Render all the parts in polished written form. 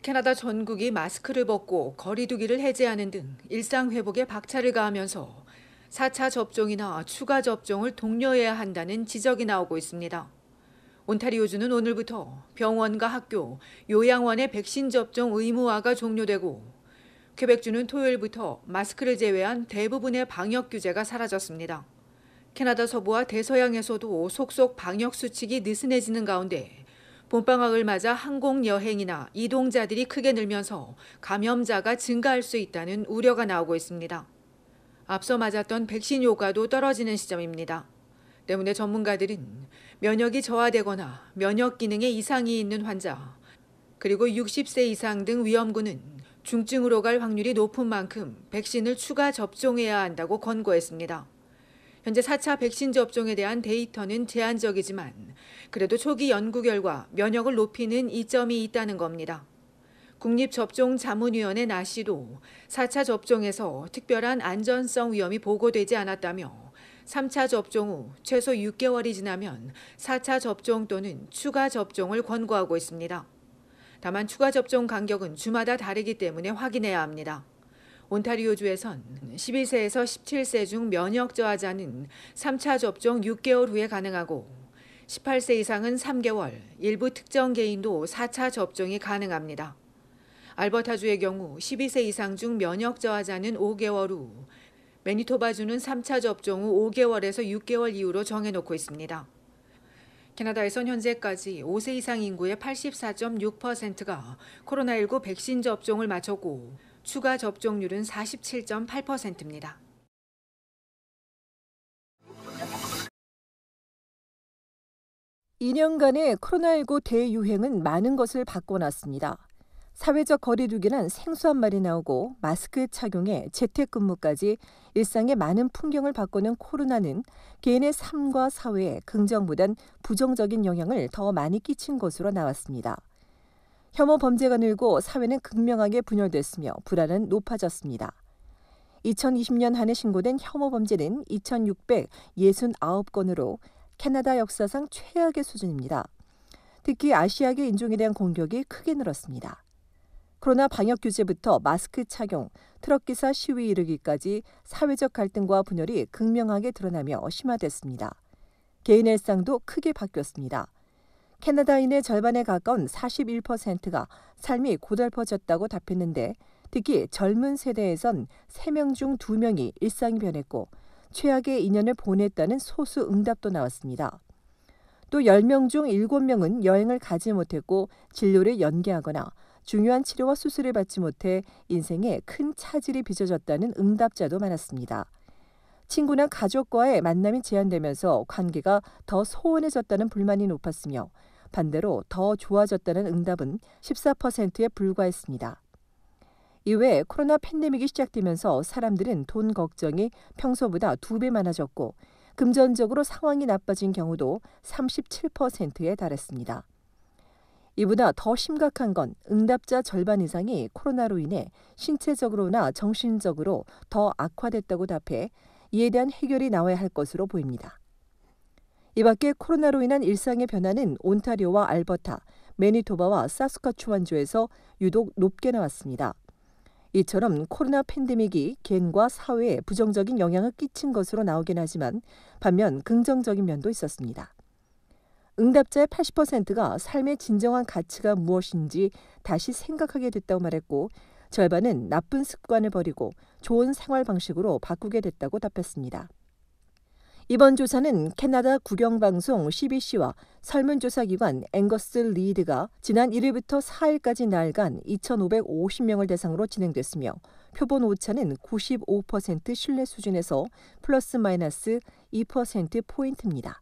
캐나다 전국이 마스크를 벗고 거리 두기를 해제하는 등 일상 회복에 박차를 가하면서 4차 접종이나 추가 접종을 독려해야 한다는 지적이 나오고 있습니다. 온타리오주는 오늘부터 병원과 학교, 요양원의 백신 접종 의무화가 종료되고 퀘벡주는 토요일부터 마스크를 제외한 대부분의 방역 규제가 사라졌습니다. 캐나다 서부와 대서양에서도 속속 방역 수칙이 느슨해지는 가운데 봄방학을 맞아 항공 여행이나 이동자들이 크게 늘면서 감염자가 증가할 수 있다는 우려가 나오고 있습니다. 앞서 맞았던 백신 효과도 떨어지는 시점입니다. 때문에 전문가들은 면역이 저하되거나 면역 기능에 이상이 있는 환자, 그리고 60세 이상 등 위험군은 중증으로 갈 확률이 높은 만큼 백신을 추가 접종해야 한다고 권고했습니다. 현재 4차 백신 접종에 대한 데이터는 제한적이지만 그래도 초기 연구 결과 면역을 높이는 이점이 있다는 겁니다. 국립접종자문위원회 나씨도 4차 접종에서 특별한 안전성 위험이 보고되지 않았다며 3차 접종 후 최소 6개월이 지나면 4차 접종 또는 추가 접종을 권고하고 있습니다. 다만 추가 접종 간격은 주마다 다르기 때문에 확인해야 합니다. 온타리오주에선 11세에서 17세 중 면역 저하자는 3차 접종 6개월 후에 가능하고 18세 이상은 3개월, 일부 특정 개인도 4차 접종이 가능합니다. 알버타주의 경우 12세 이상 중 면역 저하자는 5개월 후, 매니토바주는 3차 접종 후 5개월에서 6개월 이후로 정해놓고 있습니다. 캐나다에선 현재까지 5세 이상 인구의 84.6%가 코로나19 백신 접종을 마쳤고 추가 접종률은 47.8%입니다. 2년간의 코로나19 대유행은 많은 것을 바꿔놨습니다. 사회적 거리 두기란 생소한 말이 나오고 마스크 착용에 재택근무까지 일상의 많은 풍경을 바꾸는 코로나는 개인의 삶과 사회에 긍정보단 부정적인 영향을 더 많이 끼친 것으로 나왔습니다. 혐오 범죄가 늘고 사회는 극명하게 분열됐으며 불안은 높아졌습니다. 2020년 한 해 신고된 혐오 범죄는 2,669건으로 캐나다 역사상 최악의 수준입니다. 특히 아시아계 인종에 대한 공격이 크게 늘었습니다. 코로나 방역 규제부터 마스크 착용, 트럭기사 시위 이르기까지 사회적 갈등과 분열이 극명하게 드러나며 심화됐습니다. 개인 일상도 크게 바뀌었습니다. 캐나다인의 절반에 가까운 41%가 삶이 고달퍼졌다고 답했는데 특히 젊은 세대에선 3명 중 2명이 일상이 변했고 최악의 2년을 보냈다는 소수 응답도 나왔습니다. 또 10명 중 7명은 여행을 가지 못했고 진료를 연기하거나 중요한 치료와 수술을 받지 못해 인생에 큰 차질이 빚어졌다는 응답자도 많았습니다. 친구나 가족과의 만남이 제한되면서 관계가 더 소원해졌다는 불만이 높았으며 반대로 더 좋아졌다는 응답은 14%에 불과했습니다. 이외에 코로나 팬데믹이 시작되면서 사람들은 돈 걱정이 평소보다 2배 많아졌고 금전적으로 상황이 나빠진 경우도 37%에 달했습니다. 이보다 더 심각한 건 응답자 절반 이상이 코로나로 인해 신체적으로나 정신적으로 더 악화됐다고 답해 이에 대한 해결이 나와야 할 것으로 보입니다. 이 밖에 코로나로 인한 일상의 변화는 온타리오와 알버타, 매니토바와 사스카추완주에서 유독 높게 나왔습니다. 이처럼 코로나 팬데믹이 개인과 사회에 부정적인 영향을 끼친 것으로 나오긴 하지만 반면 긍정적인 면도 있었습니다. 응답자의 80%가 삶의 진정한 가치가 무엇인지 다시 생각하게 됐다고 말했고 절반은 나쁜 습관을 버리고 좋은 생활 방식으로 바꾸게 됐다고 답했습니다. 이번 조사는 캐나다 국영방송 CBC와 설문조사기관 앵거스 리드가 지난 1일부터 4일까지 나흘간 2,550명을 대상으로 진행됐으며 표본 오차는 95% 신뢰 수준에서 플러스 마이너스 2%포인트입니다.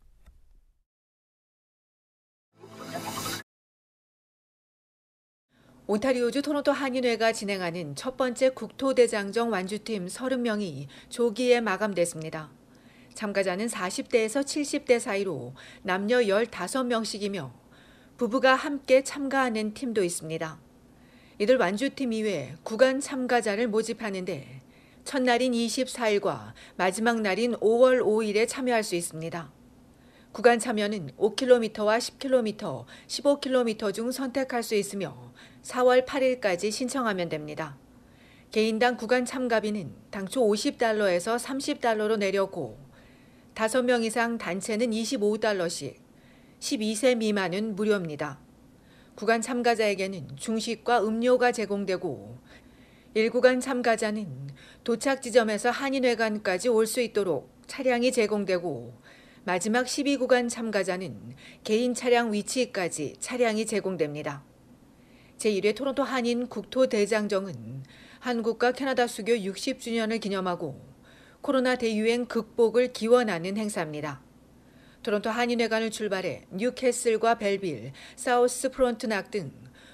온타리오주 토론토 한인회가 진행하는 첫 번째 국토대장정 완주팀 30명이 조기에 마감됐습니다. 참가자는 40대에서 70대 사이로 남녀 15명씩이며 부부가 함께 참가하는 팀도 있습니다. 이들 완주팀 이외에 구간 참가자를 모집하는데 첫날인 24일과 마지막 날인 5월 5일에 참여할 수 있습니다. 구간 참여는 5km와 10km, 15km 중 선택할 수 있으며 4월 8일까지 신청하면 됩니다. 개인당 구간 참가비는 당초 $50에서 $30로 내렸고 5명 이상 단체는 $25씩, 12세 미만은 무료입니다. 구간 참가자에게는 중식과 음료가 제공되고 1구간 참가자는 도착 지점에서 한인회관까지 올 수 있도록 차량이 제공되고 마지막 12구간 참가자는 개인 차량 위치까지 차량이 제공됩니다. 제1회 토론토 한인 국토대장정은 한국과 캐나다 수교 60주년을 기념하고 코로나 대유행 극복을 기원하는 행사입니다. 토론토 한인회관을 출발해 뉴캐슬과 벨빌, 사우스 프론트낙 등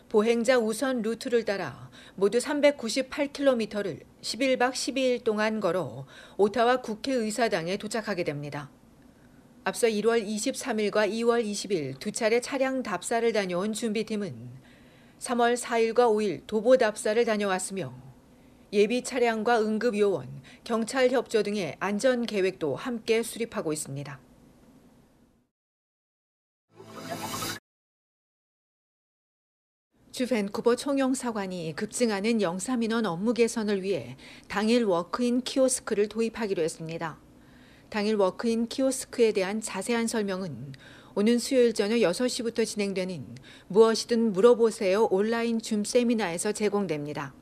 보행자 우선 루트를 따라 모두 398km를 11박 12일 동안 걸어 오타와 국회의사당에 도착하게 됩니다. 앞서 1월 23일과 2월 20일 두 차례 차량 답사를 다녀온 준비팀은 3월 4일과 5일 도보 답사를 다녀왔으며 예비 차량과 응급요원, 경찰 협조 등의 안전 계획도 함께 수립하고 있습니다. 주 밴쿠버 총영사관이 급증하는 영사민원 업무 개선을 위해 당일 워크인 키오스크를 도입하기로 했습니다. 당일 워크인 키오스크에 대한 자세한 설명은 오는 수요일 저녁 6시부터 진행되는 무엇이든 물어보세요 온라인 줌 세미나에서 제공됩니다.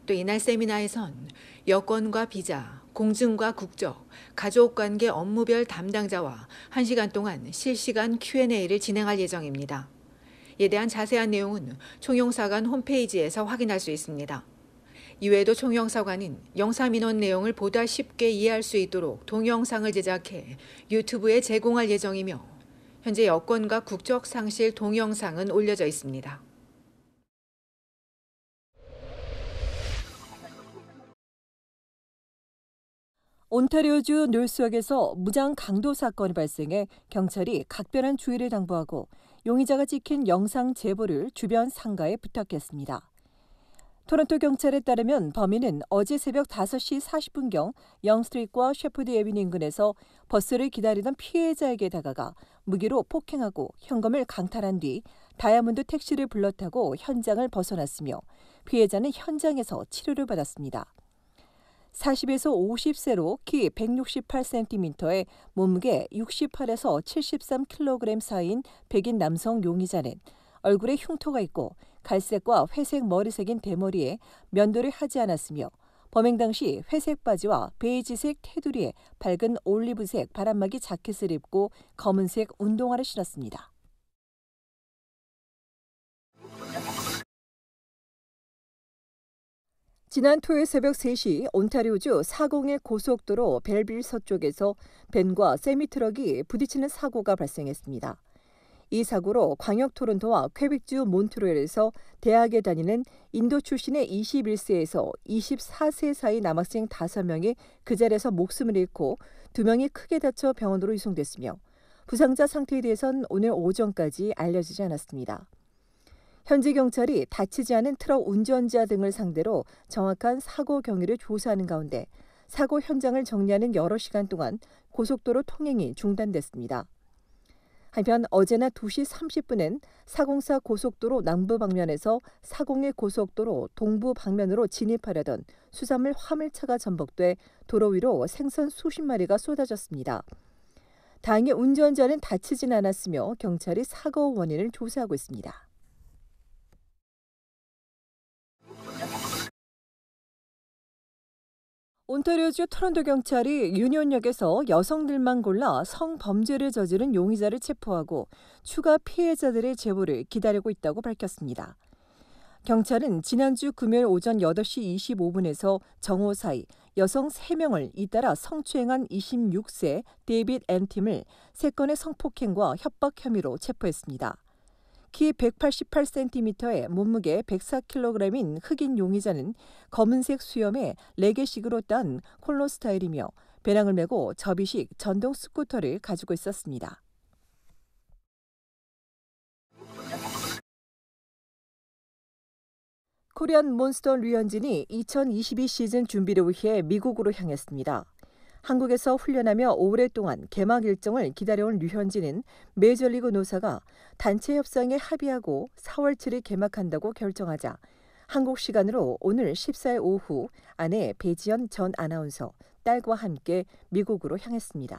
또 이날 세미나에선 여권과 비자, 공증과 국적, 가족관계 업무별 담당자와 1시간 동안 실시간 Q&A를 진행할 예정입니다. 이에 대한 자세한 내용은 총영사관 홈페이지에서 확인할 수 있습니다. 이외에도 총영사관은 영사민원 내용을 보다 쉽게 이해할 수 있도록 동영상을 제작해 유튜브에 제공할 예정이며 현재 여권과 국적 상실 동영상은 올려져 있습니다. 온타리오주 놀스역에서 무장 강도 사건이 발생해 경찰이 각별한 주의를 당부하고 용의자가 찍힌 영상 제보를 주변 상가에 부탁했습니다. 토론토 경찰에 따르면 범인은 어제 새벽 5시 40분경 영스트리트와 셰퍼드 에비뉴 인근에서 버스를 기다리던 피해자에게 다가가 무기로 폭행하고 현금을 강탈한 뒤 다이아몬드 택시를 불러 타고 현장을 벗어났으며 피해자는 현장에서 치료를 받았습니다. 40에서 50세로 키 168cm에 몸무게 68에서 73kg 사이인 백인 남성 용의자는 얼굴에 흉터가 있고 갈색과 회색 머리색인 대머리에 면도를 하지 않았으며 범행 당시 회색 바지와 베이지색 테두리에 밝은 올리브색 바람막이 자켓을 입고 검은색 운동화를 신었습니다. 지난 토요일 새벽 3시 온타리오주 401 고속도로 벨빌 서쪽에서 밴과 세미트럭이 부딪히는 사고가 발생했습니다. 이 사고로 광역 토론토와 퀘벡주 몬트리올에서 대학에 다니는 인도 출신의 21세에서 24세 사이 남학생 5명이 그 자리에서 목숨을 잃고 2명이 크게 다쳐 병원으로 이송됐으며 부상자 상태에 대해선 오늘 오전까지 알려지지 않았습니다. 현지 경찰이 다치지 않은 트럭 운전자 등을 상대로 정확한 사고 경위를 조사하는 가운데 사고 현장을 정리하는 여러 시간 동안 고속도로 통행이 중단됐습니다. 한편 어제 낮 2시 30분엔 404 고속도로 남부 방면에서 401 고속도로 동부 방면으로 진입하려던 수산물 화물차가 전복돼 도로 위로 생선 수십 마리가 쏟아졌습니다. 다행히 운전자는 다치진 않았으며 경찰이 사고 원인을 조사하고 있습니다. 온타리오주 토론토 경찰이 유니온역에서 여성들만 골라 성범죄를 저지른 용의자를 체포하고 추가 피해자들의 제보를 기다리고 있다고 밝혔습니다. 경찰은 지난주 금요일 오전 8시 25분에서 정오 사이 여성 3명을 잇따라 성추행한 26세 데이빗 앤팀을 3건의 성폭행과 협박 혐의로 체포했습니다. 키 188cm에 몸무게 104kg인 흑인 용의자는 검은색 수염에 레게식으로 딴 콜로 스타일이며 배낭을 메고 접이식 전동 스쿠터를 가지고 있었습니다. 코리안 몬스터 류현진이 2022 시즌 준비를 위해 미국으로 향했습니다. 한국에서 훈련하며 오랫동안 개막 일정을 기다려온 류현진은 메이저리그 노사가 단체 협상에 합의하고 4월 7일 개막한다고 결정하자 한국 시간으로 오늘 14일 오후 아내 배지연 전 아나운서, 딸과 함께 미국으로 향했습니다.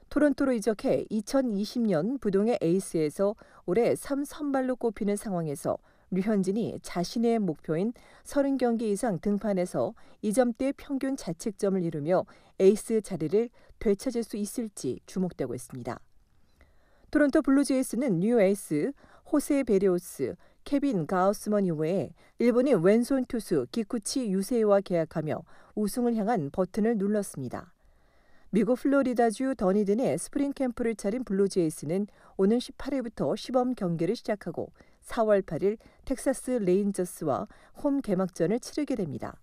토론토로 이적해 2020년 부동의 에이스에서 올해 3선발로 꼽히는 상황에서 류현진이 자신의 목표인 30경기 이상 등판해서 2점대 평균 자책점을 이루며 에이스 자리를 되찾을 수 있을지 주목되고 있습니다. 토론토 블루제이스는 뉴 에이스 호세 베리오스, 케빈 가우스먼 이외에 일본인 왼손 투수 기쿠치 유세이와 계약하며 우승을 향한 버튼을 눌렀습니다. 미국 플로리다주 더니든의 스프링 캠프를 차린 블루제이스는 오는 18일부터 시범 경기를 시작하고 4월 8일 텍사스 레인저스와 홈 개막전을 치르게 됩니다.